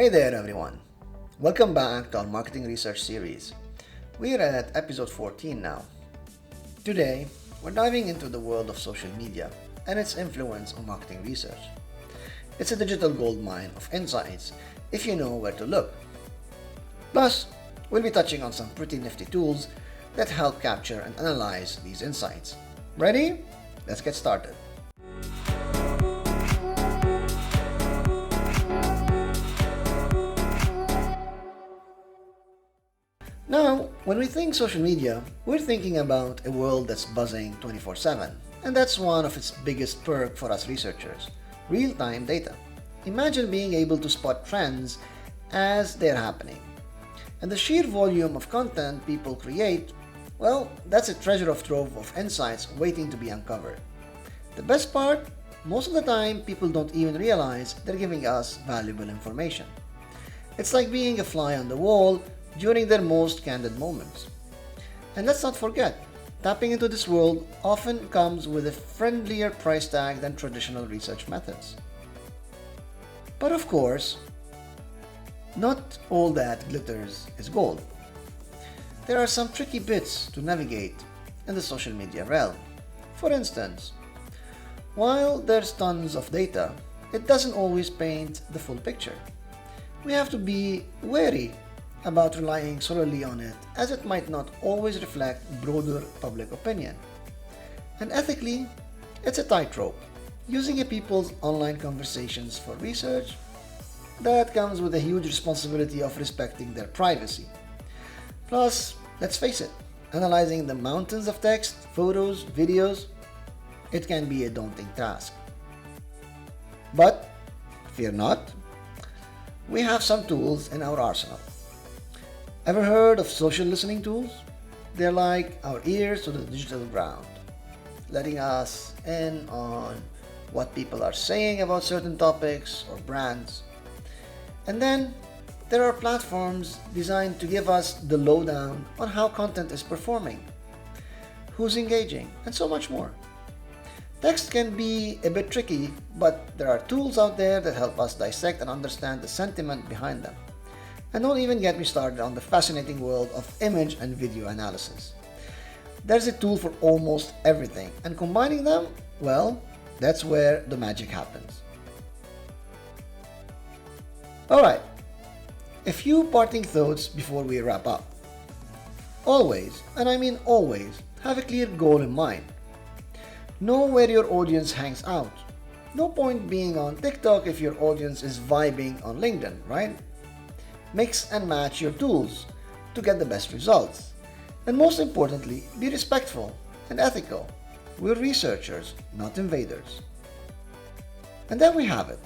Hey there everyone, welcome back to our marketing research series. We're at episode 14 now. Today, we're diving into the world of social media and its influence on marketing research. It's a digital goldmine of insights if you know where to look. Plus, we'll be touching on some pretty nifty tools that help capture and analyze these insights. Ready? Let's get started. Now, when we think social media, we're thinking about a world that's buzzing 24/7, and that's one of its biggest perks for us researchers, real-time data. Imagine being able to spot trends as they're happening. And the sheer volume of content people create, well, that's a treasure trove of insights waiting to be uncovered. The best part, most of the time people don't even realize they're giving us valuable information. It's like being a fly on the wall during their most candid moments. And let's not forget, tapping into this world often comes with a friendlier price tag than traditional research methods. But of course, not all that glitters is gold. There are some tricky bits to navigate in the social media realm. For instance, while there's tons of data, it doesn't always paint the full picture. We have to be wary about relying solely on it, as it might not always reflect broader public opinion. And ethically, it's a tightrope. Using a people's online conversations for research, that comes with a huge responsibility of respecting their privacy. Plus, let's face it, analyzing the mountains of text, photos, videos, it can be a daunting task. But, fear not, we have some tools in our arsenal. Ever heard of social listening tools? They're like our ears to the digital ground, letting us in on what people are saying about certain topics or brands. And then there are platforms designed to give us the lowdown on how content is performing, who's engaging, and so much more. Text can be a bit tricky, but there are tools out there that help us dissect and understand the sentiment behind them. And don't even get me started on the fascinating world of image and video analysis. There's a tool for almost everything, and combining them, well, that's where the magic happens. Alright, a few parting thoughts before we wrap up. Always, and I mean always, have a clear goal in mind. Know where your audience hangs out. No point being on TikTok if your audience is vibing on LinkedIn, right? Mix and match your tools to get the best results. And most importantly, be respectful and ethical. We're researchers, not invaders. And there we have it,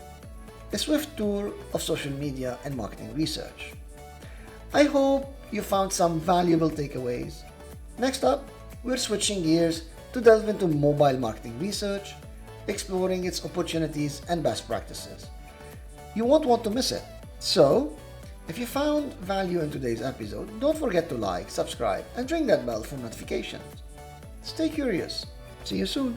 a swift tour of social media and marketing research. I hope you found some valuable takeaways. Next up, we're switching gears to delve into mobile marketing research, exploring its opportunities and best practices. You won't want to miss it. So, if you found value in today's episode, don't forget to like, subscribe, and ring that bell for notifications. Stay curious. See you soon.